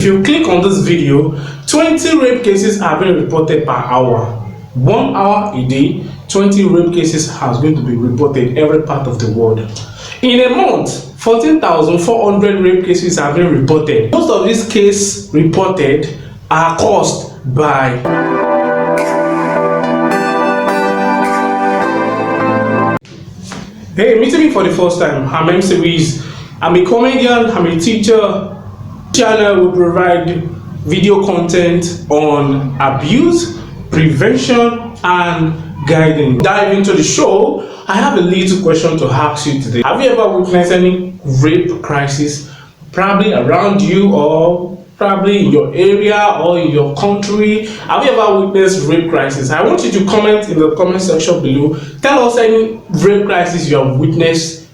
If you click on this video, 20 rape cases are being reported per hour. 1 hour a day, 20 rape cases are going to be reported every part of the world. In a month, 14,400 rape cases have been reported. Most of these cases reported are caused by Hey, meeting me for the first time. I'm MC Wiz. I'm a comedian, I'm a teacher. Channel will provide video content on abuse, prevention, and guiding. Dive into the show. I have a little question to ask you today. Have you ever witnessed any rape crisis, probably around you or probably in your area or in your country? Have you ever witnessed rape crisis? I want you to comment in the comment section below. Tell us any rape crisis you have witnessed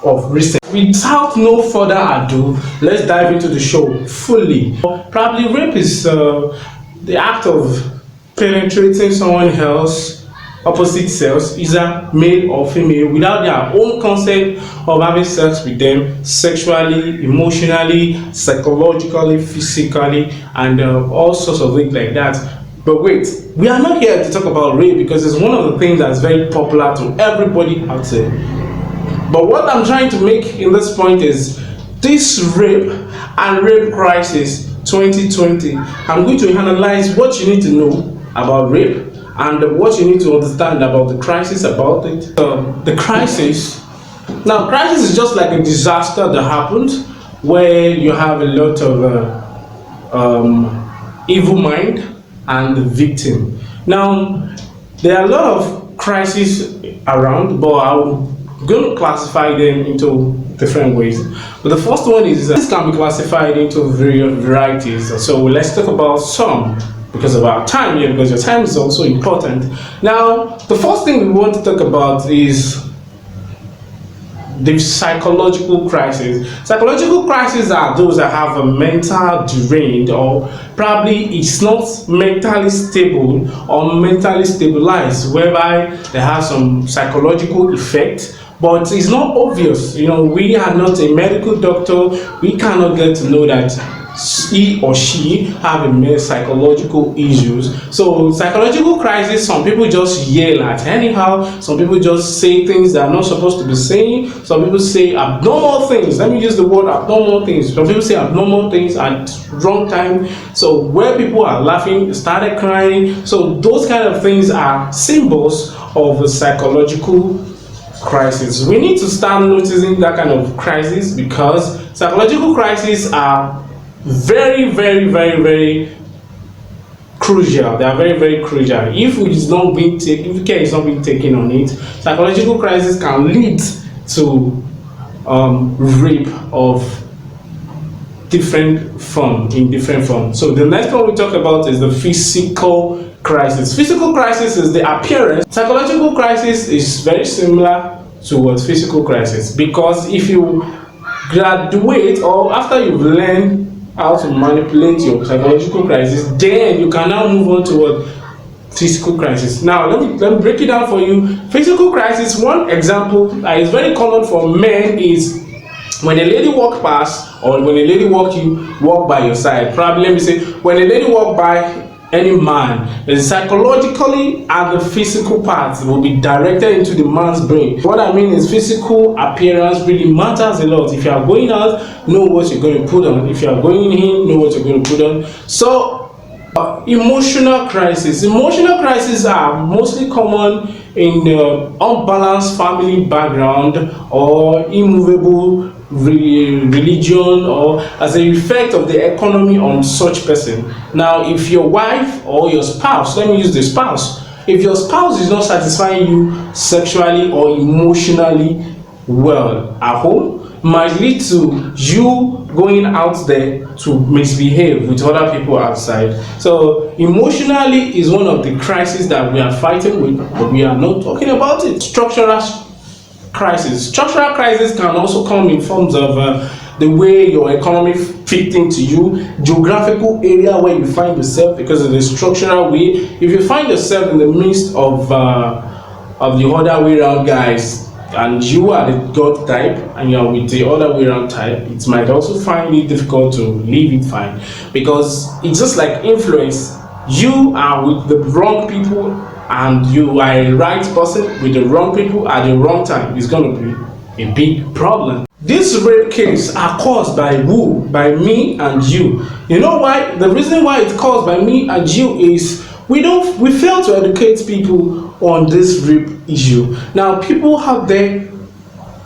of recent. Without no further ado, let's dive into the show fully. Probably rape is the act of penetrating someone else opposite sex, either male or female, without their own consent of having sex with them sexually, emotionally, psychologically, physically, and all sorts of things like that. But wait, we are not here to talk about rape because it's one of the things that's very popular to everybody out there. But what I'm trying to make in this point is this rape and rape crisis 2020. I'm going to analyze what you need to know about rape and what you need to understand about the crisis about it. The crisis. Now, crisis is just like a disaster that happened where you have a lot of evil mind and the victim. Now, there are a lot of crises around, but I'm going to classify them into different ways. But the first one is this can be classified into various varieties. So let's talk about some because of our time here, because your time is also important. Now, the first thing we want to talk about is the psychological crisis. Psychological crises are those that have a mental deranged, or probably it's not mentally stable or mentally stabilized, whereby they have some psychological effect, but it's not obvious. You know, we are not a medical doctor. We cannot get to know that he or she have a psychological issues. So psychological crisis, some people just yell at anyhow, some people just say things that are not supposed to be saying, some people say abnormal things. Let me use the word abnormal things. Some people say abnormal things at wrong time. So where people are laughing, started crying. So those kind of things are symbols of a psychological crisis. We need to start noticing that kind of crisis because psychological crises are very crucial. They are very crucial. If care is not being taken on it, psychological crisis can lead to rape of different form, in different forms. So the next one we talk about is the physical crisis. Physical crisis is the appearance. Psychological crisis is very similar to what physical crisis, because if you graduate or after you've learned how to manipulate your psychological crisis, then you can now move on to what physical crisis. Now let me break it down for you. Physical crisis, one example that is very common for men is when a lady walk past, or when a lady walk by your side. Probably, let me say, when a lady walk by any man, the psychologically and the physical parts will be directed into the man's brain. What I mean is physical appearance really matters a lot. If you are going out, know what you're going to put on. If you are going in, know what you're going to put on. So emotional crisis. Emotional crises are mostly common in unbalanced family background or immovable religion, or as a effect of the economy on such person. Now, if your wife or your spouse, let me use the spouse, if your spouse is not satisfying you sexually or emotionally well at home, might lead to you going out there to misbehave with other people outside. So emotionally is one of the crises that we are fighting with, but we are not talking about it. Structural crisis. Structural crisis can also come in forms of the way your economy fit into you, geographical area where you find yourself because of the structural way. If you find yourself in the midst of the other way around guys, and you are the God type and you are with the other way around type, it might also find it difficult to leave it fine, because it's just like influence. You are with the wrong people and you are a right person with the wrong people at the wrong time. It's going to be a big problem. These rape cases are caused by who? By me and you. You know why? The reason why it's caused by me and you is we fail to educate people on this rape issue. Now, people out there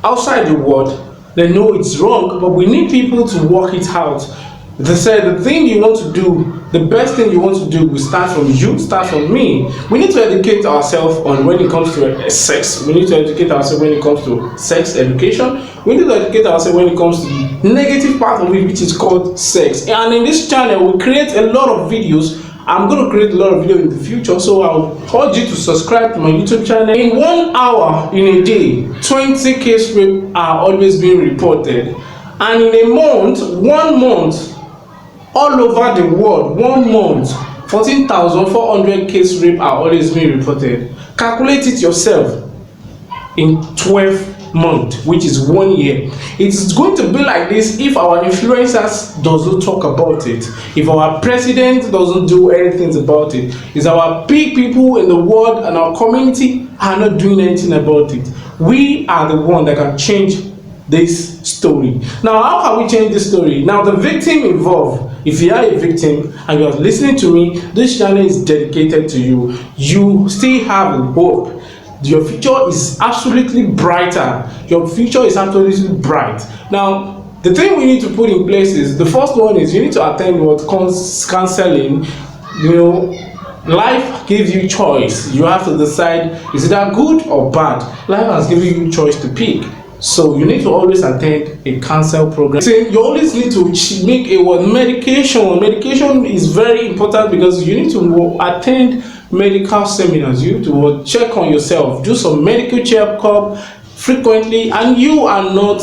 outside the world, they know it's wrong, but we need people to work it out. They said the thing you want to do, the best thing you want to do will start from you, start from me. We need to educate ourselves on when it comes to sex. We need to educate ourselves when it comes to sex education. We need to educate ourselves when it comes to the negative part of it, which is called sex. And in this channel, we create a lot of videos. I'm going to create a lot of videos in the future, so I'll urge you to subscribe to my YouTube channel. In 1 hour in a day, 20 case rape are always being reported. And in a month, 1 month, all over the world, 1 month, 14,400 case rape are always being reported. Calculate it yourself in 12 months, which is 1 year. It's going to be like this if our influencers doesn't talk about it, if our president doesn't do anything about it, if our big people in the world and our community are not doing anything about it. We are the one that can change this story. Now, how can we change this story? Now, the victim involved, if you are a victim and you are listening to me, this channel is dedicated to you. You still have a hope. Your future is absolutely brighter. Your future is absolutely bright. Now, the thing we need to put in place is, the first one is you need to attend what counseling. You know, life gives you choice. You have to decide, is it that good or bad? Life has given you choice to pick. So you need to always attend a counsel program. See, you always need to make a medication. Medication is very important because you need to attend medical seminars. You need to check on yourself, do some medical checkup frequently, and you are not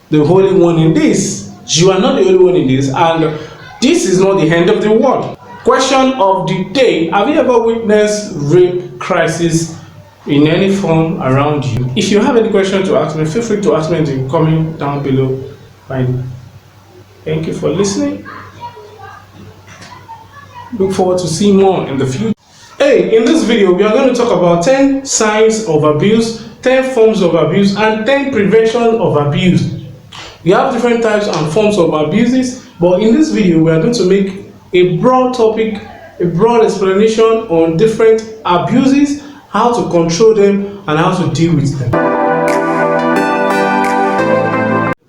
the only one in this. You are not the only one in this, and this is not the end of the world. Question of the day: have you ever witnessed rape crisis in any form around you? If you have any question to ask me, feel free to ask me in the comment down below. Fine. Thank you for listening. Look forward to seeing more in the future. Hey, in this video we are going to talk about 10 signs of abuse, 10 forms of abuse, and 10 prevention of abuse. We have different types and forms of abuses, but in this video we are going to make a broad topic, a broad explanation on different abuses, how to control them, and how to deal with them.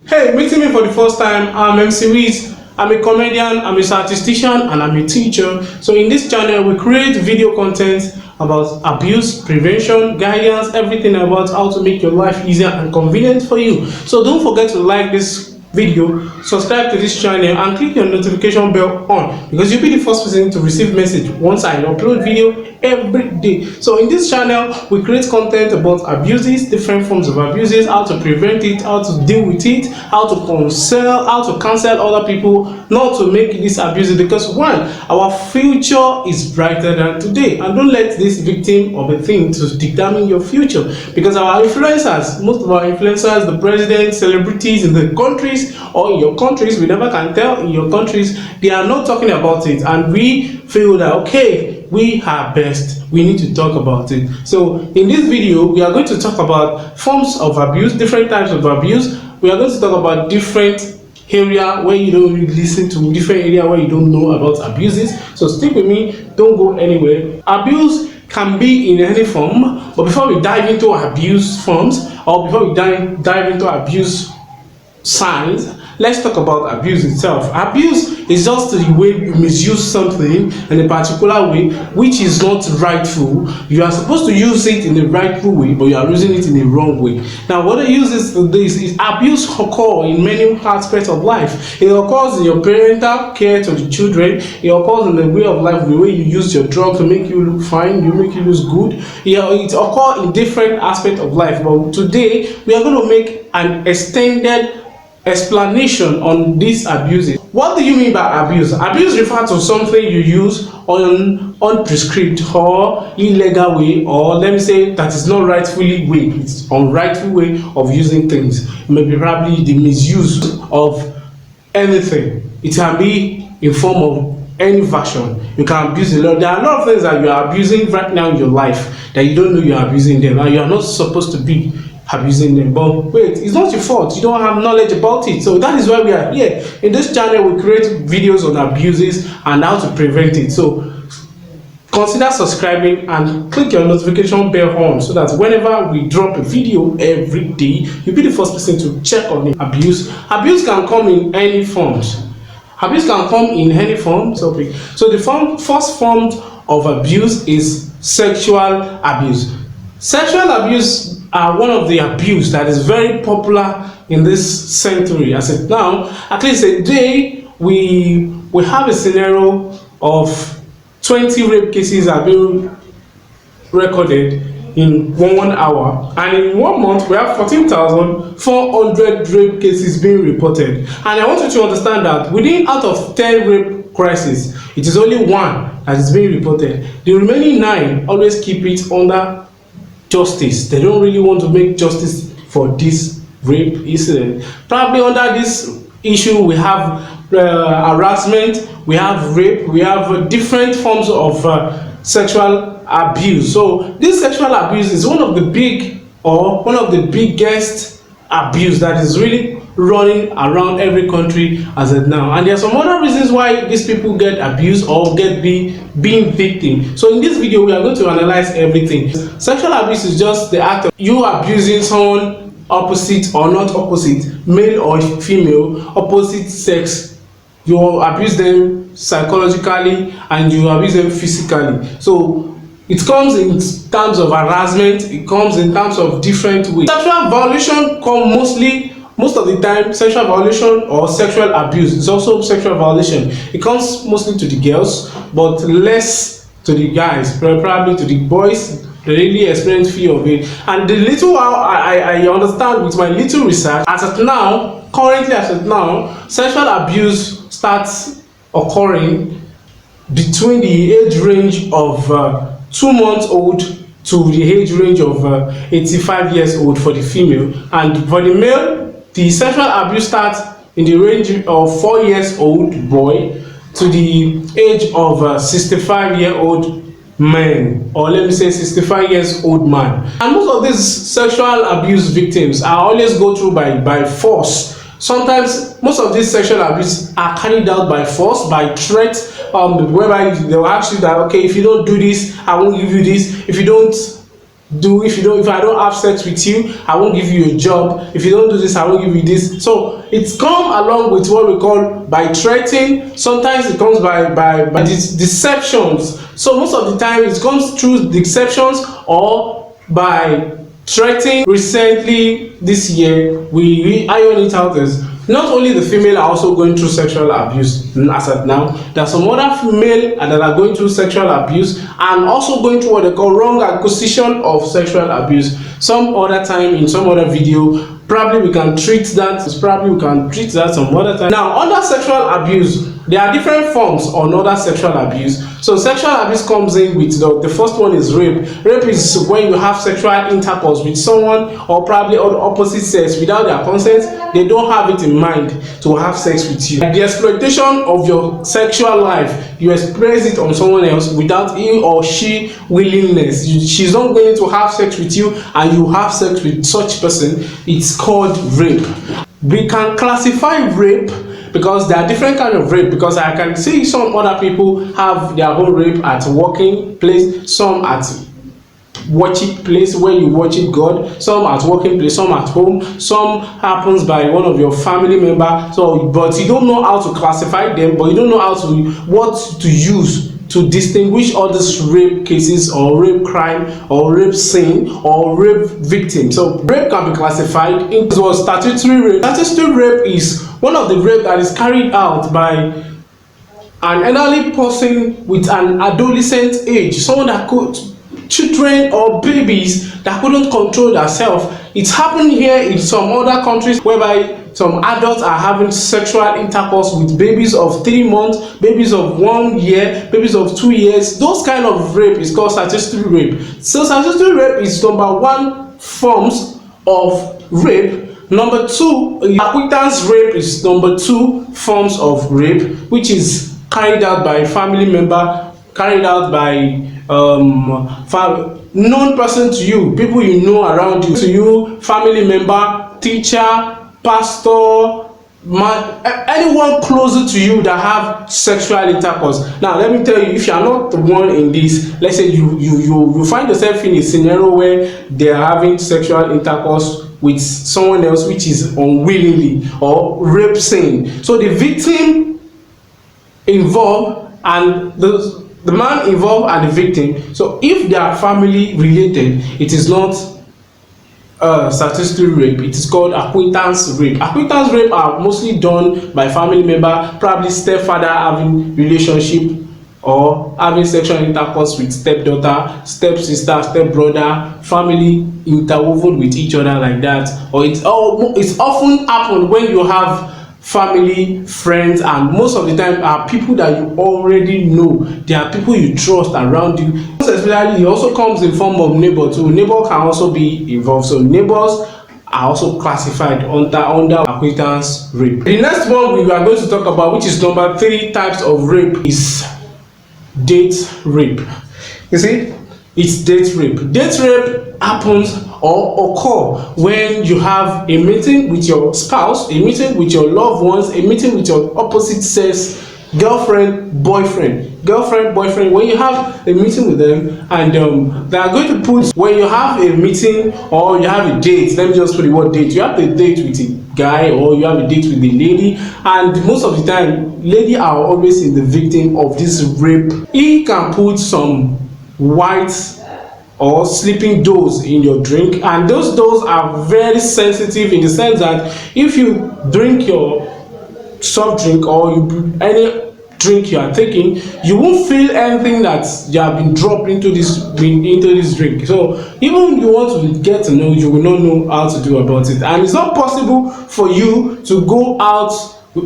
Hey, meeting me for the first time, I'm MC Wiz. I'm a comedian, I'm a statistician, and I'm a teacher. So in this channel, we create video content about abuse, prevention, guidance, everything about how to make your life easier and convenient for you. So don't forget to like this video, subscribe to this channel, and click your notification bell on, because you'll be the first person to receive message once I upload video every day. So in this channel we create content about abuses, different forms of abuses, how to prevent it, how to deal with it, how to counsel other people not to make this abuses, because one, our future is brighter than today, and don't let this victim of a thing to determine your future, because our influencers, most of our influencers, the president, celebrities in the countries or in your countries, we never can tell, in your countries, they are not talking about it, and we feel that okay, we are best, we need to talk about it. So in this video we are going to talk about forms of abuse, different types of abuse. We are going to talk about different area where you don't really listen to, different area where you don't know about abuses. So stick with me, don't go anywhere. Abuse can be in any form, but before we dive into abuse forms, or before we dive into abuse signs, let's talk about abuse itself. Abuse is just the way you misuse something in a particular way which is not rightful. You are supposed to use it in a rightful way, but you are using it in a wrong way. Now, what I use this is abuse occur in many aspects of life. It occurs in your parental care to the children. It occurs in the way of life, the way you use your drug to make you look fine, you make you look good. It occurs in different aspects of life. But today we are going to make an extended explanation on these abuses. What do you mean by abuse? Abuse refers to something you use on unprescribed or illegal way, or let me say that is not rightfully way. It's unrightful way of using things. It may be probably the misuse of anything. It can be in form of any version. You can abuse a lot. There are a lot of things that you are abusing right now in your life that you don't know you are abusing them, and you are not supposed to be abusing them. But wait, it's not your fault. You don't have knowledge about it. So that is why we are here. In this channel, we create videos on abuses and how to prevent it. So consider subscribing and click your notification bell on, so that whenever we drop a video every day, you'll be the first person to check on it. Abuse can come in any forms. Abuse can come in any form. So the first form of abuse is sexual abuse. Sexual abuse are one of the abuse that is very popular in this century. As it now, at least a day, we have a scenario of 20 rape cases are being recorded in 1 hour, and in 1 month we have 14,400 rape cases being reported. And I want you to understand that out of 10 rape crises, it is only 1 that is being reported. The remaining 9 always keep it under justice. They don't really want to make justice for this rape incident. Probably under this issue we have harassment, we have rape, we have different forms of sexual abuse. So this sexual abuse is one of the biggest abuse that is really running around every country as of now. And there are some other reasons why these people get abused or being victim. So in this video we are going to analyze everything. Sexual abuse is just the act of you abusing someone opposite or not opposite, male or female, opposite sex. You abuse them psychologically and you abuse them physically. So it comes in terms of harassment, it comes in terms of different ways. Sexual violation most of the time, sexual violation or sexual abuse is also sexual violation. It comes mostly to the girls, but less to the guys, probably to the boys. They really experience fear of it. And the little I understand with my little research, currently as of now, sexual abuse starts occurring between the age range of 2 months old to the age range of 85 years old for the female, and for the male, the sexual abuse starts in the range of 4 years old boy to the age of 65-year-old man, or let me say 65 years old man. And most of these sexual abuse victims are always go through by force. Sometimes most of these sexual abuse are carried out by force, by threat, whereby they will ask you that, okay, if you don't do this, I won't give you this. If I don't have sex with you, I won't give you a job. If you don't do this, I won't give you this. So it's come along with what we call by threatening. Sometimes it comes by deceptions. So most of the time it comes through deceptions or by threatening. Recently this year we iron it out as not only the female are also going through sexual abuse as at now. There are some other female that are going through sexual abuse and also going through what they call wrong acquisition of sexual abuse. Some other time in some other video, probably we can treat that. Some other time. Now, under sexual abuse, there are different forms on other sexual abuse. So sexual abuse comes in with the first one is rape. Rape is when you have sexual intercourse with someone or probably on opposite sex without their consent. They don't have it in mind to have sex with you. The exploitation of your sexual life, you express it on someone else without he or she willingness. She's not willing to have sex with you and you have sex with such person. It's called rape. We can classify rape because there are different kind of rape, because I can see some other people have their own rape at working place, some at worship place where you worship God, some at working place, some at home, some happens by one of your family member. So but you don't know how to classify them, but you don't know what to use to distinguish all these rape cases or rape crime or rape scene or rape victim. So rape can be classified into statutory rape. Statutory rape is one of the rape that is carried out by an elderly person with an adolescent age, someone that could children or babies that couldn't control themselves. It's happened here in some other countries whereby some adults are having sexual intercourse with babies of 3 months, babies of 1 year, babies of 2 years. Those kind of rape is called statistical rape. So statistical rape is number one forms of rape. Number two, acquaintance rape is number two forms of rape, which is carried out by a family member, carried out by known person to you, people you know around you, family member, teacher, pastor, anyone closer to you that have sexual intercourse. Now let me tell you, if you are not the one in this, let's say you find yourself in a scenario where they are having sexual intercourse with someone else which is unwillingly or rape scene. So the victim involved and the man involved and the victim, so if they are family related, it is not statistical rape, it is called acquaintance rape. Acquaintance rape are mostly done by family member, probably stepfather having relationship or having sexual intercourse with stepdaughter, stepsister, stepbrother, family interwoven with each other like that. Or it's often happen when you have family, friends, and most of the time are people that you already know. They are people you trust around you. Most especially, it also comes in form of neighbor too. Neighbor can also be involved. So neighbors are also classified under acquaintance rape. The next one we are going to talk about, which is number 3 types of rape, is date rape. You see, it's date rape. Date rape happens or occur when you have a meeting with your spouse, a meeting with your loved ones, a meeting with your opposite sex, girlfriend, boyfriend. When you have a meeting with them and they are going to put, when you have a meeting or you have a date, let me just put the word date, you have a date with a guy or you have a date with a lady, and most of the time lady are always in the victim of this rape. He can put some white or sleeping dose in your drink, and those doses are very sensitive in the sense that if you drink your soft drink or any drink you are taking, you won't feel anything that you have been dropped into this drink. So even you want to get to know, you will not know how to do about it, and it's not possible for you to go out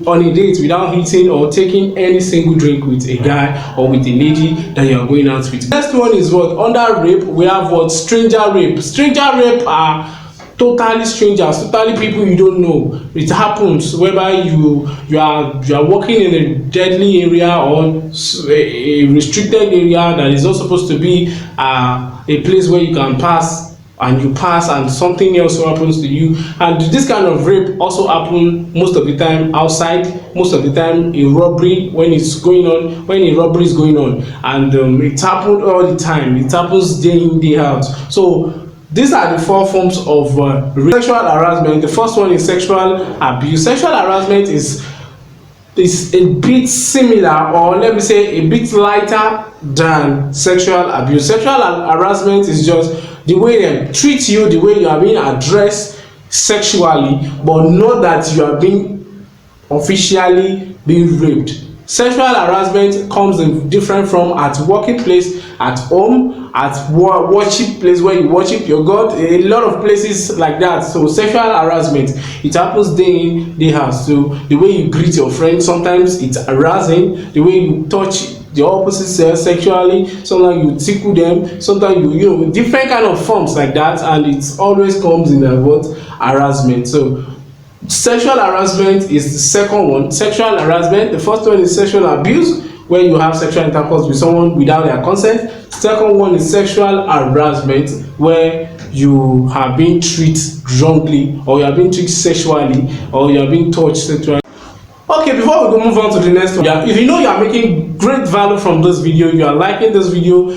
on a date without eating or taking any single drink with a guy or with a lady that you are going out with. Next one is what? Under rape we have what? Stranger rape. Stranger rape are totally strangers, totally people you don't know. It happens whereby you are working in a deadly area or a restricted area that is not supposed to be a place where you can pass, and you pass and something else happens to you. And this kind of rape also happen most of the time outside, most of the time in robbery, when a robbery is going on, and it happens all the time. It happens day in, day out. So these are the 4 forms of sexual harassment. The first one is sexual abuse. Sexual harassment is a bit similar, or let me say a bit lighter than sexual abuse. Sexual harassment is just the way they treat you, the way you are being addressed sexually, but not that you are being officially being raped. Sexual harassment comes in different from at working place, at home, at worship place where you worship your God, a lot of places like that. So sexual harassment, it happens day in, day out. So the way you greet your friends, sometimes it's harassing. The way you touch the opposite sex sexually, sometimes you tickle them, sometimes you different kind of forms like that, and it always comes in a what? Harassment. So sexual harassment is the second one. Sexual harassment, the first one is sexual abuse, where you have sexual intercourse with someone without their consent. Second one is sexual harassment, where you are being treated wrongly, or you are being treated sexually, or you are being touched sexually. Okay, before we go move on to the next one, if you know you are making great value from this video, you are liking this video,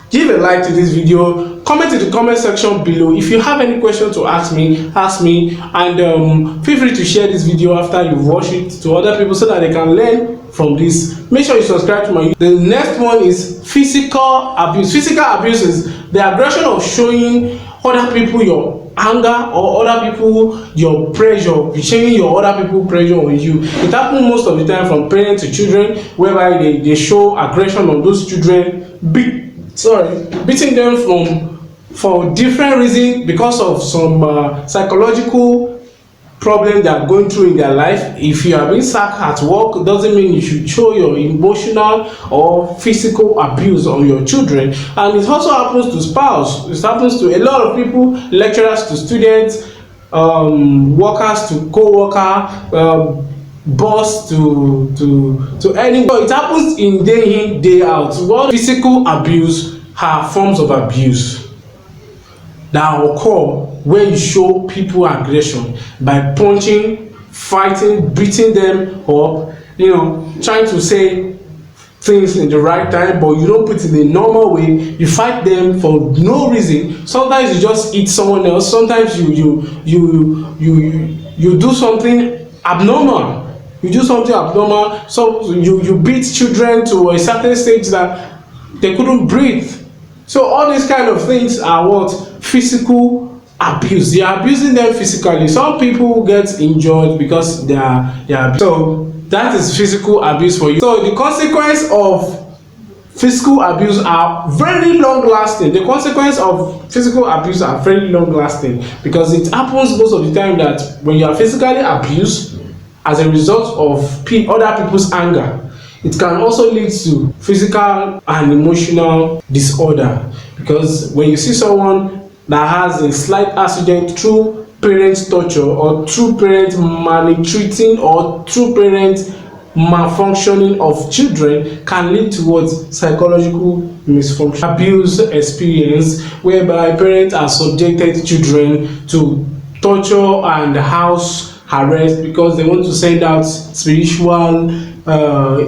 give a like to this video, comment in the comment section below. If you have any question to ask me, and feel free to share this video after you watch it to other people so that they can learn from this. Make sure you subscribe to my YouTube. The next one is physical abuse. Physical abuse is the aggression of showing other people your anger or other people your pressure, showing your other people pressure on you. It happens most of the time from parents to children, whereby they show aggression on those children, beating them for different reasons, because of some psychological problem they are going through in their life. If you are being sacked at work, doesn't mean you should show your emotional or physical abuse on your children. And it also happens to spouse. It happens to a lot of people, lecturers to students, workers to co-worker, boss to anyone. It happens in day in, day out. What physical abuse are forms of abuse that occur when you show people aggression by punching, fighting, beating them up, trying to say things in the right time, but you don't put it in a normal way. You fight them for no reason. Sometimes you just eat someone else. Sometimes you do something abnormal. So you beat children to a certain stage that they couldn't breathe. So all these kind of things are what? Physical abuse. They are abusing them physically. Some people get injured because they are. So that is physical abuse for you. So the consequence of physical abuse are very long lasting. The consequence of physical abuse are very long lasting, because it happens most of the time that when you are physically abused as a result of other people's anger, it can also lead to physical and emotional disorder. Because when you see someone that has a slight accident through parent torture, or through parent maltreating, or through parent malfunctioning of children, can lead towards psychological misfunction. Abuse experience whereby parents are subjected children to torture and house arrest because they want to send out spiritual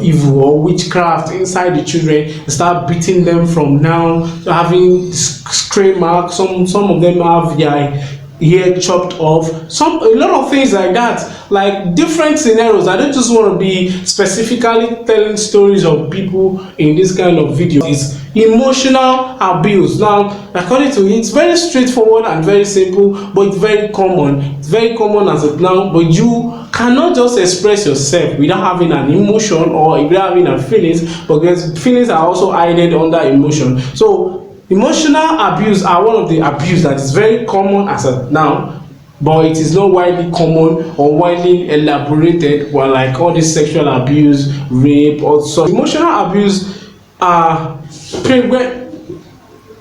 evil or witchcraft inside the children. They start beating them from now to having scrape marks. Some of them have their ear chopped off. A lot of things like that, like different scenarios. I don't just want to be specifically telling stories of people in this kind of video. It's emotional abuse. Now, according to it, it's very straightforward and very simple, but it's very common. It's very common as of now, but you cannot just express yourself without having an emotion or without having a feelings, because feelings are also hidden under emotion. So emotional abuse are one of the abuse that is very common as of now, but it is not widely common or widely elaborated, well, like all this sexual abuse, rape, or so. Emotional abuse are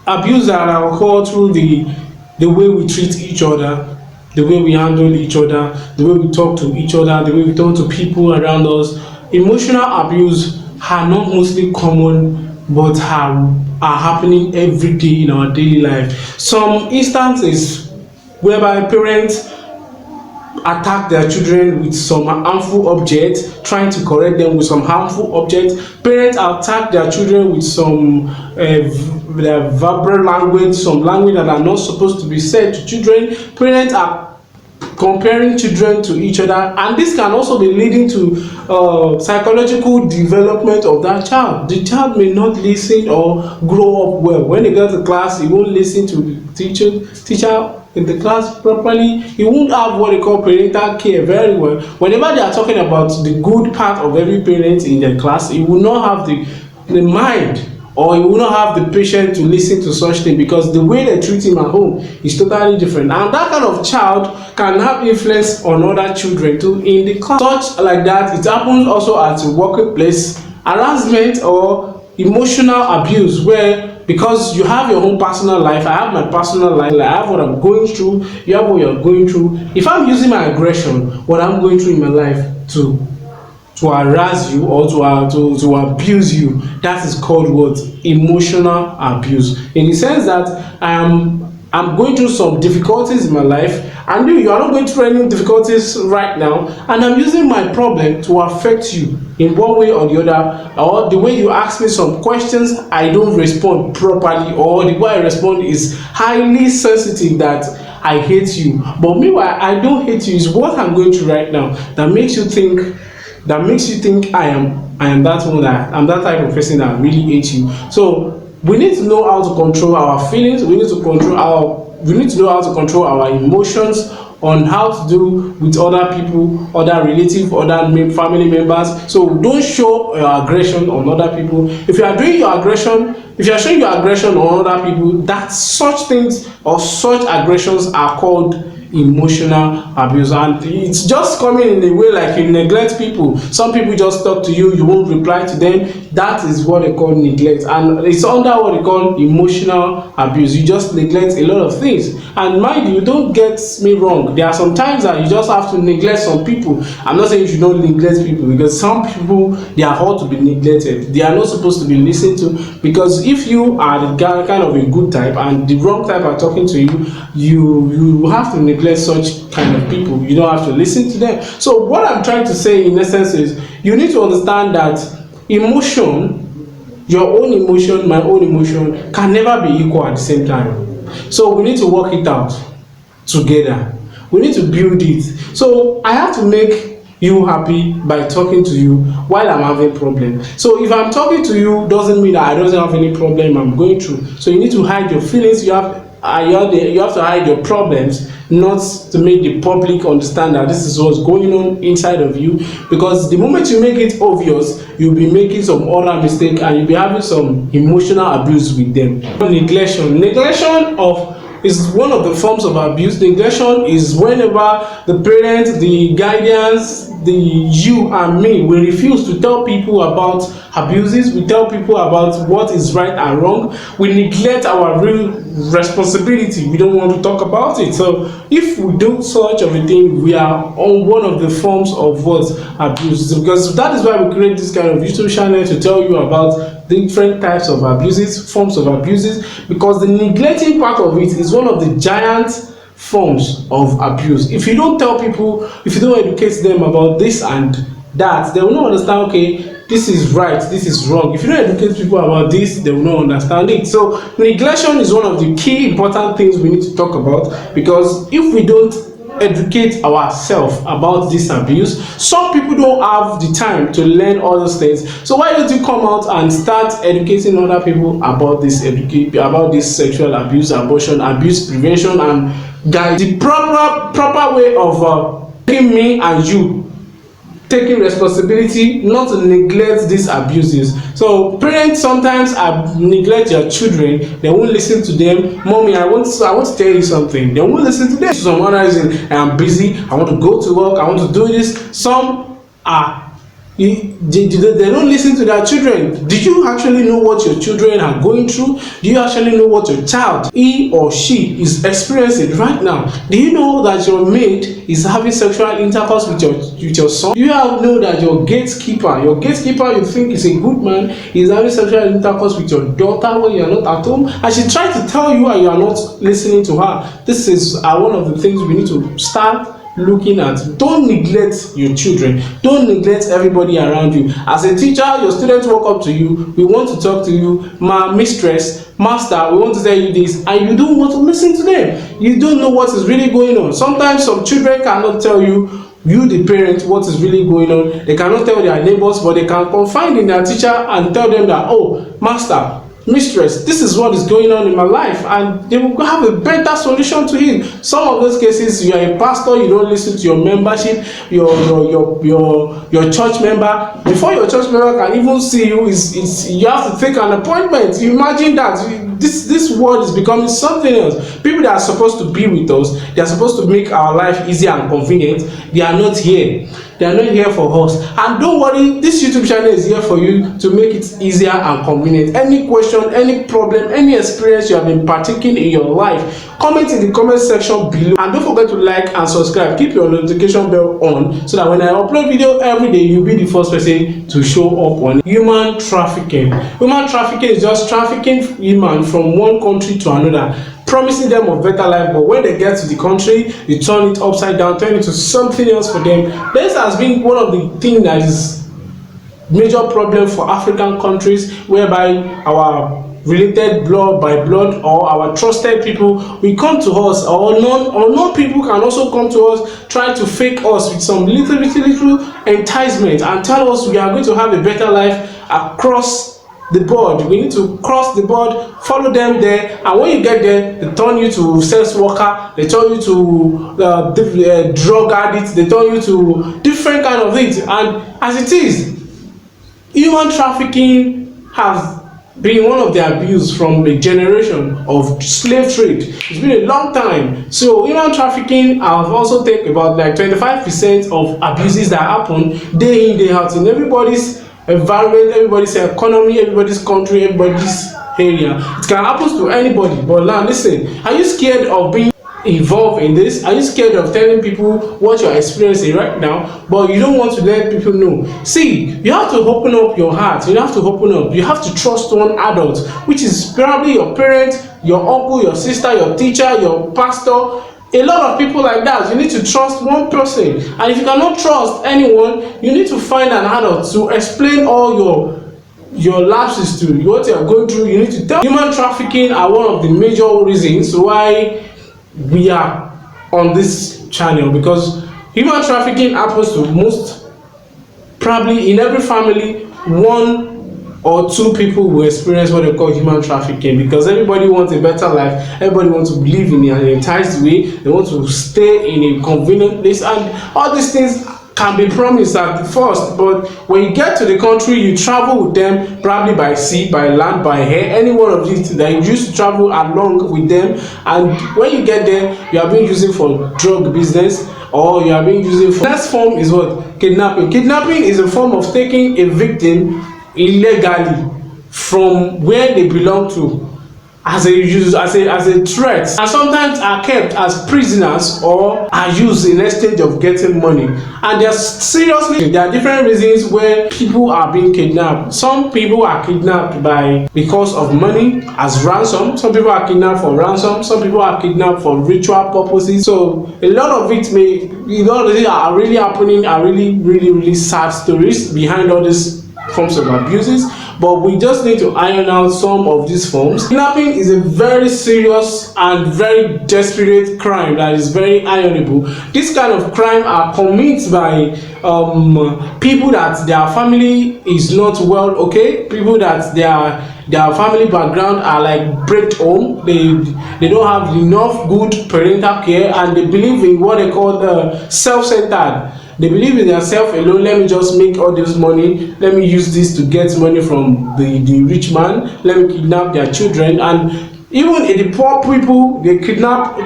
abuse that are occurred through the way we treat each other, the way we handle each other, the way we talk to each other, the way we talk to people around us. Emotional abuse are not mostly common, but are happening every day in our daily life. Some instances whereby parents attack their children with some harmful object, trying to correct them with some harmful object. Parents attack their children with some their verbal language, some language that are not supposed to be said to children. Parents are comparing children to each other, and this can also be leading to psychological development of that child. The child may not listen or grow up well. When they get to class, he won't listen to the teacher in the class properly. He won't have what they call parental care very well. Whenever they are talking about the good part of every parent in their class, he will not have the mind, or he will not have the patience to listen to such things, because the way they treat him at home is totally different. And that kind of child can have influence on other children too in the class. Such like that, it happens also at a workplace. Harassment or emotional abuse, where because you have your own personal life, I have my personal life, I have what I'm going through, you have what you're going through. If I'm using my aggression, what I'm going through in my life to harass you or to abuse you, that is called what? Emotional abuse. In the sense that I'm going through some difficulties in my life, and you are not going through any difficulties right now, and I'm using my problem to affect you in one way or the other, or the way you ask me some questions, I don't respond properly, or the way I respond is highly sensitive that I hate you. But meanwhile, I don't hate you. It's what I'm going through right now that makes you think I am that one, that I'm that type of person that really hates you. So we need to know how to control our feelings. We need to know how to control our emotions, on how to do with other people, other relatives, other family members. So don't show your aggression on other people. If you are showing your aggression on other people, that such things or such aggressions are called emotional abuse, and it's just coming in a way like you neglect people. Some people just talk to you, you won't reply to them. That is what they call neglect, and it's under what they call emotional abuse. You just neglect a lot of things. And mind you, don't get me wrong, there are some times that you just have to neglect some people. I'm not saying you should not neglect people, because some people, they are hard to be neglected. They are not supposed to be listened to, because if you are the guy, kind of a good type, and the wrong type are talking to you, you have to neglect such kind of people. You don't have to listen to them. So what I'm trying to say in essence is, you need to understand that emotion, your own emotion, my own emotion, can never be equal at the same time. So we need to work it out together. We need to build it. So I have to make you happy by talking to you while I'm having problem. So if I'm talking to you, doesn't mean that I don't have any problem I'm going through. So you need to hide your feelings. You have to hide your problems, not to make the public understand that this is what's going on inside of you. Because the moment you make it obvious, you'll be making some other mistake, and you'll be having some emotional abuse with them. Neglection is one of the forms of abuse. Neglection is whenever the parent, the guardians, you and me, we refuse to tell people about abuses. We tell people about what is right and wrong. We neglect our real responsibility. We don't want to talk about it. So if we do such of a thing, we are on one of the forms of what abuse. Because that is why we create this kind of YouTube channel, to tell you about different types of abuses, forms of abuses, because the neglecting part of it is one of the giant forms of abuse. If you don't tell people, if you don't educate them about this and that, they will not understand, okay, this is right, this is wrong. If you don't educate people about this, they will not understand it. So neglection is one of the key important things we need to talk about, because if we don't educate ourselves about this abuse, some people don't have the time to learn all those things. So why don't you come out and start educating other people about this sexual abuse, abortion, abuse prevention, and guide the proper way of making me and you taking responsibility, not to neglect these abuses. So parents sometimes neglect their children. They won't listen to them. Mommy, I want to tell you something. They won't listen to them. Some other reason, I'm busy, I want to go to work, I want to do this. Some are they don't listen to their children. Do you actually know what your children are going through? Do you actually know what your child, he or she, is experiencing right now? Do you know that your mate is having sexual intercourse with your son? Do you know that your gatekeeper you think is a good man, is having sexual intercourse with your daughter when you are not at home, and she tried to tell you and you are not listening to her? This is one of the things we need to start looking at. Don't neglect your children. Don't neglect everybody around you. As a teacher, your students walk up to you, we want to talk to you, my mistress, master, we want to tell you this, and you don't want to listen to them. You don't know what is really going on. Sometimes some children cannot tell you the parent, what is really going on. They cannot tell their neighbors, but they can confide in their teacher and tell them that, oh, master, mistress, this is what is going on in my life, and they will have a better solution to it. Some of those cases, you are a pastor, you don't listen to your membership, your church member. Before your church member can even see you, you have to take an appointment. You imagine that. This world is becoming something else. People that are supposed to be with us, they are supposed to make our life easier and convenient, they are not here. They are not here for us. And don't worry, this YouTube channel is here for you to make it easier and convenient. Any question, any problem, any experience you have been partaking in your life, comment in the comment section below. And don't forget to like and subscribe. Keep your notification bell on, so that when I upload video every day, you'll be the first person to show up on it. Human trafficking. Human trafficking is just trafficking human from one country to another, promising them a better life, but when they get to the country, you turn it upside down, turn it to something else for them. This has been one of the things that is major problem for African countries, whereby our related blood by blood or our trusted people will come to us, or non people can also come to us, try to fake us with some little enticement and tell us we are going to have a better life across the board. We need to cross the board, follow them there, and when you get there, they turn you to sex worker, they turn you to drug addict, they turn you to different kind of things. And as it is, human trafficking has being one of the abuse from a generation of slave trade. It's been a long time. So human trafficking, I've also take about like 25% of abuses that happen day in, day out in everybody's environment, everybody's economy, everybody's country, everybody's area. It can happen to anybody. But now listen, are you scared of being involved in this? Are you scared of telling people what you're experiencing right now, but you don't want to let people know? See, you have to open up your heart. You have to open up. You have to trust one adult, which is probably your parent, your uncle, your sister, your teacher, your pastor. A lot of people like that. You need to trust one person, and if you cannot trust anyone, you need to find an adult to explain all your lapses to what you are going through. You need to tell. Human trafficking are one of the major reasons why we are on this channel, because human trafficking happens to most, probably in every family, one or two people will experience what they call human trafficking, because everybody wants a better life, everybody wants to live in an enticed way, they want to stay in a convenient place, and all these things can be promised at first, but when you get to the country, you travel with them, probably by sea, by land, by air, any one of these that you used to travel along with them, and when you get there, you are being used for drug business, or you are being used for. Next form is what? Kidnapping. Kidnapping is a form of taking a victim illegally from where they belong to, as a threat, and sometimes are kept as prisoners or are used in exchange of getting money. And there are different reasons where people are being kidnapped. Some people are kidnapped because of money as ransom. Some people are kidnapped for ransom. Some people are kidnapped for ritual purposes. So a lot of it are really happening, are really sad stories behind all these forms of abuses. But we just need to iron out some of these forms. Kidnapping is a very serious and very desperate crime that is very ironable. This kind of crime are committed by people that their family is not well, okay? People that their family background are like break home. They don't have enough good parental care, and they believe in what they call the self-centered. They believe in themselves alone. Let me just make all this money. Let me use this to get money from the rich man. Let me kidnap their children. And even in the poor people, they kidnap.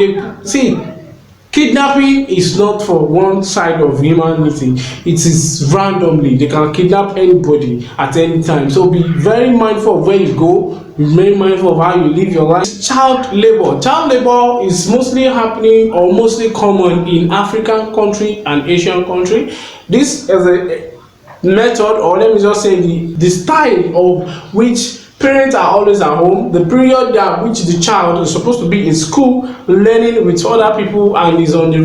Kidnapping is not for one side of humanity. It is randomly. They can kidnap anybody at any time. So be very mindful of where you go. Be very mindful of how you live your life. Child labor. Child labor is mostly happening or mostly common in African country and Asian country. This is a method, or let me just say the style of which parents are always at home, the period that which the child is supposed to be in school, learning with other people, and is on the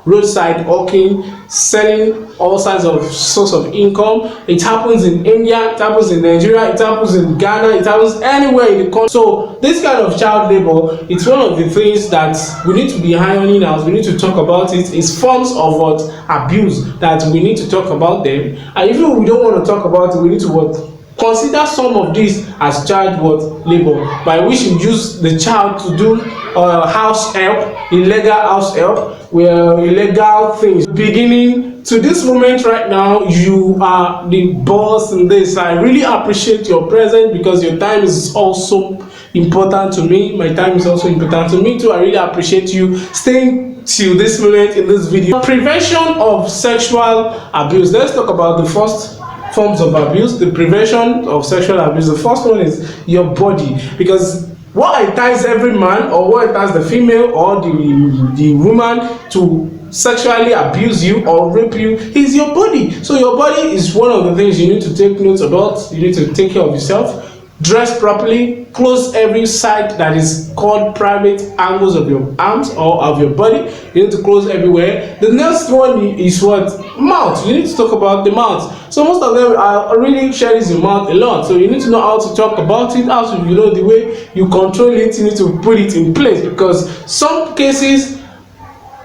roadside hawking, selling all kinds of source of income. It happens in India, it happens in Nigeria, it happens in Ghana, it happens anywhere in the country. So this kind of child labor, it's one of the things that we need to be ironing out. We need to talk about it. It's forms of abuse that we need to talk about them. And if we don't want to talk about it, we need to consider some of these as child labor, by which you use the child to do house help, illegal house help, where illegal things. Beginning to this moment right now, you are the boss in this. I really appreciate your presence, because your time is also important to me. My time is also important to me too. I really appreciate you staying till this moment in this video. Prevention of sexual abuse. Let's talk about the first forms of abuse, the prevention of sexual abuse. The first one is your body, because what entices every man, or what entices the female or the woman to sexually abuse you or rape you, is your body. So your body is one of the things you need to take note about. You need to take care of yourself. Dress properly, close every side that is called private angles of your arms or of your body. You need to close everywhere. The next one is what? Mouth. You need to talk about the mouth. So most of them are really sharing your mouth a lot. So you need to know how to talk about it, how to, the way you control it, you need to put it in place. Because some cases,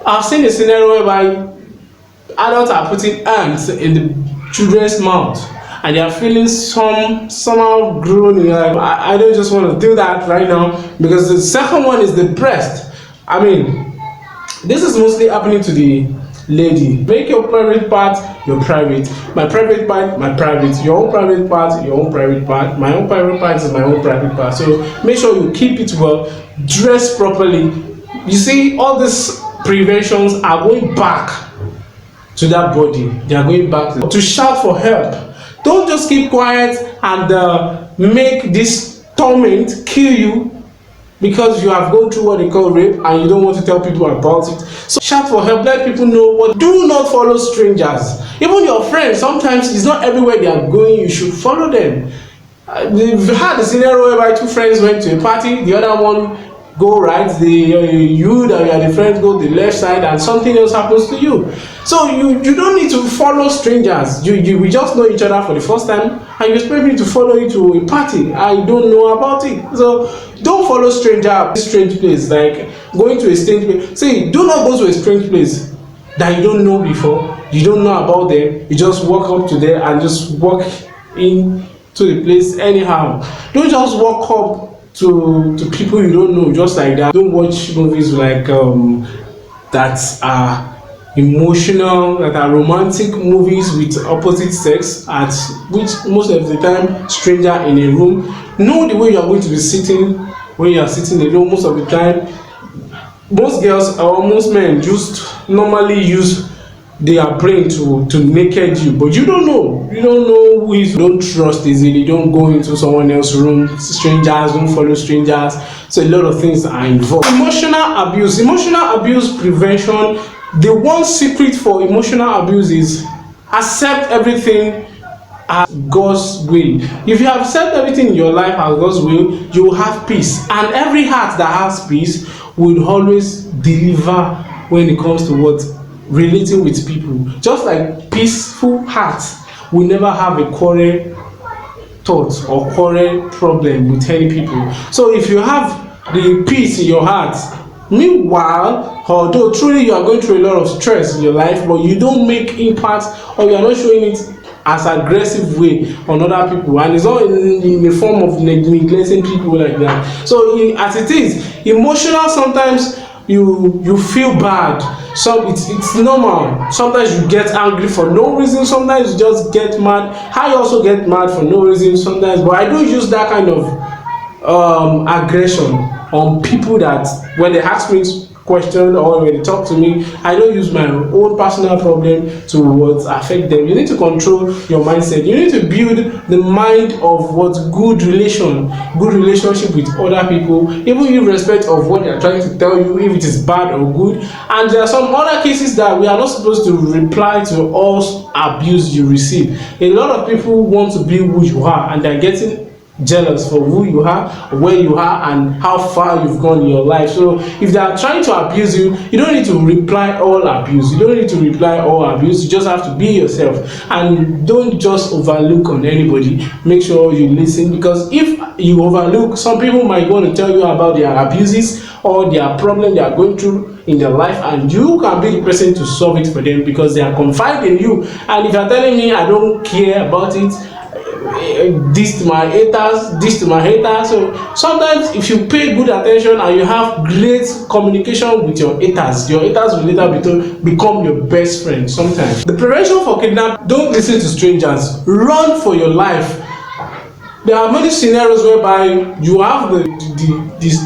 I've seen a scenario whereby adults are putting hands in the children's mouth, and they are feeling somehow groaning. Like, I don't just want to do that right now. Because the second one is the breast. I mean, this is mostly happening to the lady. Make your private part your private, my private part my private, your own private part your own private part, my own private part is my own private part. So make sure you keep it well, dress properly. You see, all these preventions are going back to that body. They are going back to shout for help. Don't just keep quiet and make this torment kill you because you have gone through what they call rape and you don't want to tell people about it. So shout for help, let people know what. Do not follow strangers. Even your friends, sometimes it's not everywhere they are going you should follow them. We've had a scenario whereby two friends went to a party, the other one go right, you that you are the friends go the left side, and something else happens to you. So you don't need to follow strangers. We just know each other for the first time and you expect me to follow you to a party I don't know about it. So don't follow strange place, like going to a strange place. See, do not go to a strange place that you don't know before, you don't know about them, you just walk up to them and just walk in to the place anyhow. Don't just walk up to people you don't know just like that. Don't watch movies like that are emotional, that are romantic movies with opposite sex, at which most of the time stranger in a room. Know the way you are going to be sitting when you are sitting alone. Most of the time, most girls or most men just normally use their brain to naked you, but you don't know who is. Don't trust easily, don't go into someone else's room, strangers, don't follow strangers. So a lot of things are involved. Emotional abuse prevention. The one secret for emotional abuse is accept everything as God's will. If you accept everything in your life as God's will, you will have peace, and every heart that has peace will always deliver when it comes to what relating with people. Just like peaceful hearts will never have a quarrel thought or quarrel problem with any people. So if you have the peace in your heart, meanwhile, although truly you are going through a lot of stress in your life, but you don't make impact or you are not showing it as aggressive way on other people, and it's not in the form of neglecting people like that. So as it is, emotional, sometimes you feel bad. So it's normal. Sometimes you get angry for no reason, sometimes you just get mad. I also get mad for no reason sometimes, but I don't use that kind of aggression on people that when they ask me question or when they talk to me, I don't use my own personal problem to what affect them. You need to control your mindset. You need to build the mind of what good relationship with other people, even irrespective of what they are trying to tell you, if it is bad or good. And there are some other cases that we are not supposed to reply to all abuse you receive. A lot of people want to be who you are, and they're getting jealous for who you are, where you are, and how far you've gone in your life. So if they are trying to abuse you, you don't need to reply all abuse. You just have to be yourself, and don't just overlook on anybody. Make sure you listen, because if you overlook, some people might want to tell you about their abuses or their problem they are going through in their life, and you can be the person to solve it for them because they are confiding in you. And if you are telling me I don't care about it, this to my haters. So sometimes if you pay good attention and you have great communication with your haters will later become your best friend. Sometimes the prevention for kidnapping: don't listen to strangers, run for your life. There are many scenarios whereby you have the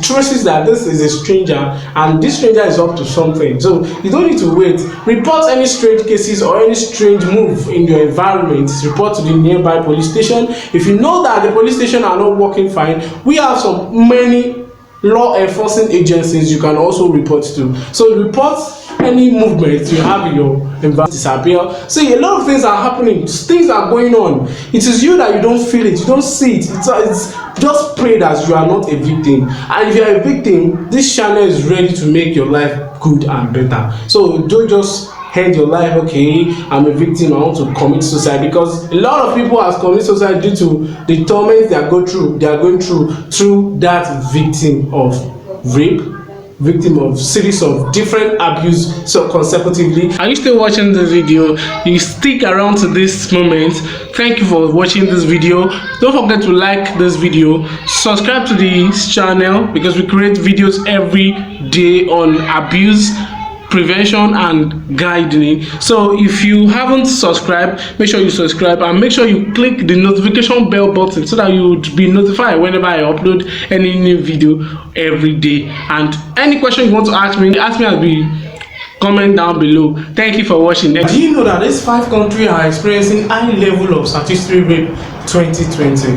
traces that this is a stranger and this stranger is up to something. So you don't need to wait. Report any strange cases or any strange move in your environment. Report to the nearby police station. If you know that the police station are not working fine, we have many law enforcing agencies you can also report to. So report any movement you have in your environment disappear. See, a lot of things are happening, things are going on. It is you that you don't feel it, you don't see it. It's just pray that you are not a victim. And if you are a victim, this channel is ready to make your life good and better. So don't just end your life, okay, I'm a victim, I want to commit suicide, because a lot of people have committed suicide due to the torment they are going through that victim of rape, victim of series of different abuse, so consecutively. Are you still watching this video? You stick around to this moment. Thank you for watching this video. Don't forget to like this video, subscribe to this channel, because we create videos every day on abuse, prevention and guiding. So if you haven't subscribed, make sure you subscribe and make sure you click the notification bell button so that you would be notified whenever I upload any new video every day. And any question you want to ask me as the comment down below. Thank you for watching. Do you know that these 5 countries are experiencing high level of statistical rape 2020?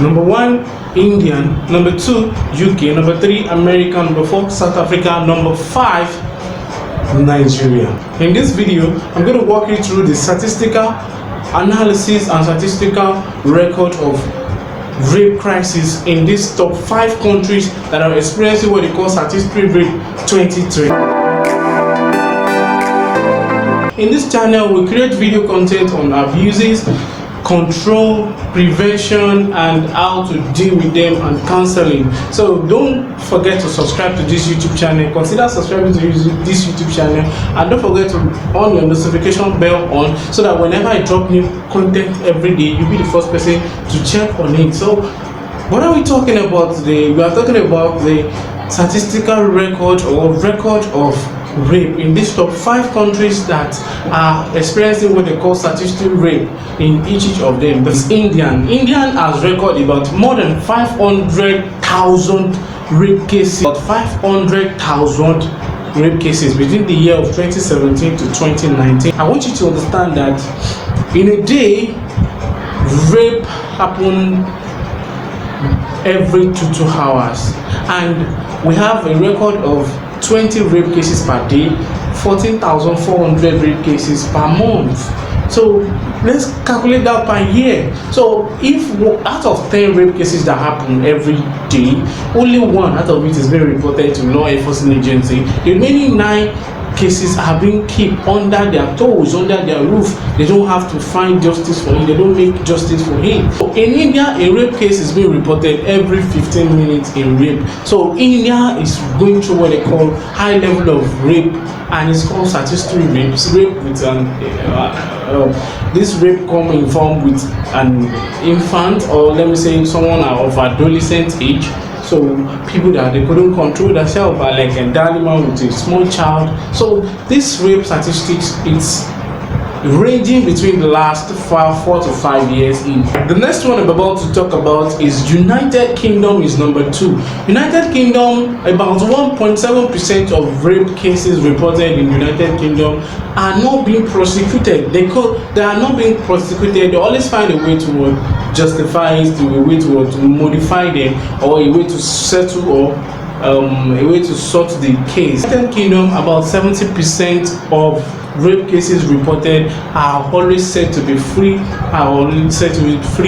Number 1, India. Number 2, UK. Number 3, America. Number 4, South Africa. Number 5, Nigeria. In this video, I'm going to walk you through the statistical analysis and statistical record of rape crisis in these top 5 countries that are experiencing what they call statistical rape 2020. In this channel, we create video content on abuses, control, prevention, and how to deal with them, and counseling. So don't forget to subscribe to this YouTube channel. Consider subscribing to this YouTube channel, and don't forget to on your notification bell on so that whenever I drop new content every day, you'll be the first person to check on it. So what are we talking about today? We are talking about the statistical record or record of rape in these top 5 countries that are experiencing what they call statistical rape in each of them. This Indian has recorded about more than 500,000 rape cases, about 500,000 rape cases between the year of 2017 to 2019. I want you to understand that in a day, rape happen every 2 hours, and we have a record of 20 rape cases per day, 14,400 rape cases per month. So let's calculate that per year. So if out of 10 rape cases that happen every day, only 1 out of it is being reported to law enforcement agency, the remaining 9 cases are being kept under their toes, under their roof. They don't have to find justice for him. They don't make justice for him. So in India, a rape case is being reported every 15 minutes in rape. So India is going through what they call high level of rape, and it's called statistical rape. Rape with this rape come in form with an infant, or let me say someone of adolescent age. So people that they couldn't control themselves, are like a man with a small child. So this rape statistics, it's ranging between the last 4 to 5 years in. The next one I'm about to talk about is United Kingdom is number 2. United Kingdom, about 1.7% of rape cases reported in United Kingdom are not being prosecuted. They are not being prosecuted. They always find a way to justify it, a way to modify them, or a way to settle, or a way to sort the case. United Kingdom, about 70% of rape cases reported are always said to be free,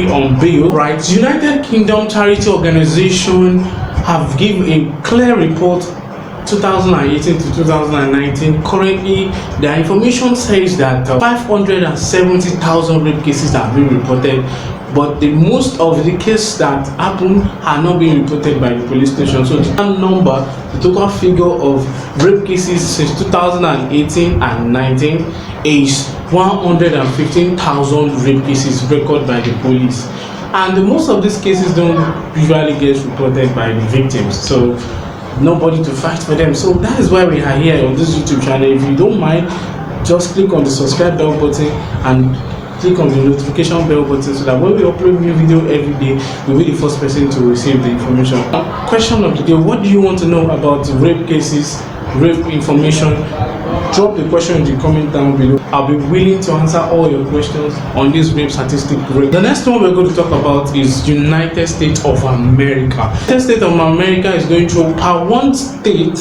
on bail. Right? United Kingdom charity organization have given a clear report 2018 to 2019. Currently, the information says that 570,000 rape cases have been reported, but the most of the cases that happen are not being reported by the police station. So the total figure of rape cases since 2018 and 19 is 115,000 rape cases recorded by the police, and most of these cases don't usually get reported by the victims. So nobody to fight for them. So that is why we are here on this YouTube channel. If you don't mind, just click on the subscribe bell button and click on the notification bell button so that when we upload new video every day, you'll be the first person to receive the information. Question of the day: what do you want to know about rape cases, rape information? Drop the question in the comment down below. I'll be willing to answer all your questions on this rape statistic rate. The next one we're going to talk about is United States of America. United States of America is going through per one state.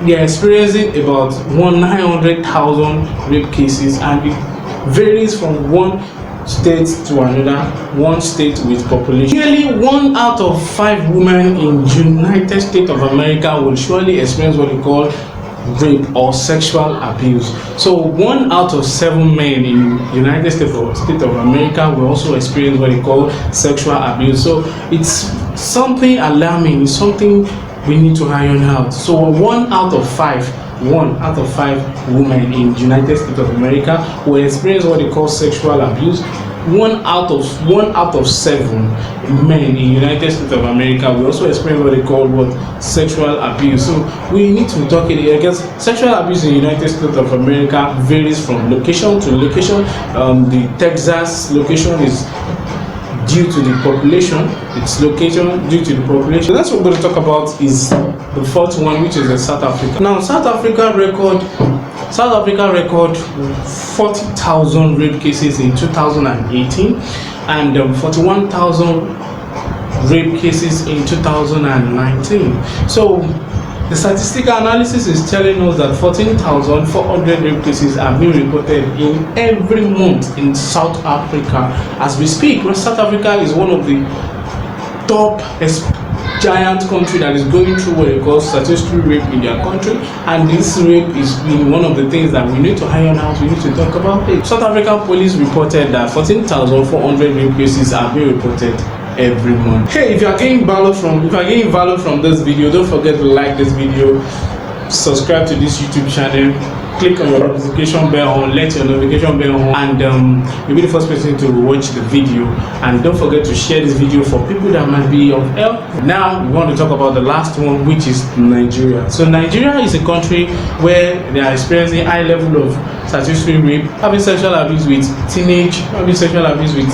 They are experiencing about 900,000 rape cases, and it varies from one state to another, one state with population. Nearly 1 out of 5 women in United States of America will surely experience what we call rape or sexual abuse. So 1 out of 7 men in United States of America will also experience what they call sexual abuse. So it's something alarming. It's something we need to iron out. So 1 out of 5 women in United States of America will experience what they call sexual abuse. 1 out of 7 men in United States of America will also experience what they call sexual abuse. So we need to talk it. I guess sexual abuse in the United States of America varies from location to location. The Texas location is due to the population. Its location due to the population. The next one we're going to talk about is the fourth one, which is South Africa. Now, South Africa record 40,000 rape cases in 2018 and 41,000 rape cases in 2019. So the statistical analysis is telling us that 14,400 rape cases are being reported in every month in South Africa as we speak. South Africa is one of the top giant country that is going through what they call statistical rape in their country, and this rape is one of the things that we need to iron out. We need to talk about it. South African police reported that 14,400 rape cases are being reported every month. Hey, if you are getting value from this video, don't forget to like this video, subscribe to this YouTube channel, click on your notification bell on, let your notification bell on, and you'll be the first person to watch the video. And don't forget to share this video for people that might be of help. Now we want to talk about the last one, which is Nigeria. So Nigeria is a country where they are experiencing high level of statutory rape, having sexual abuse with teenage, having sexual abuse with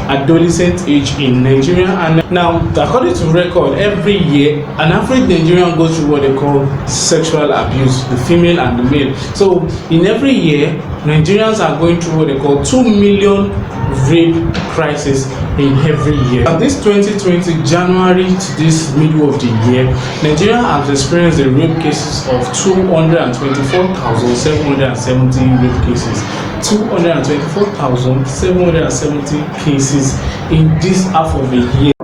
adolescent age in Nigeria. And now, according to record, every year an average Nigerian goes through what they call sexual abuse, the female and the male. So in every year, Nigerians are going through what they call 2 million rape crisis in every year. At this 2020 January to this middle of the year, Nigeria has experienced the rape cases of 224,770 rape cases. 224,770 cases in this half of a year.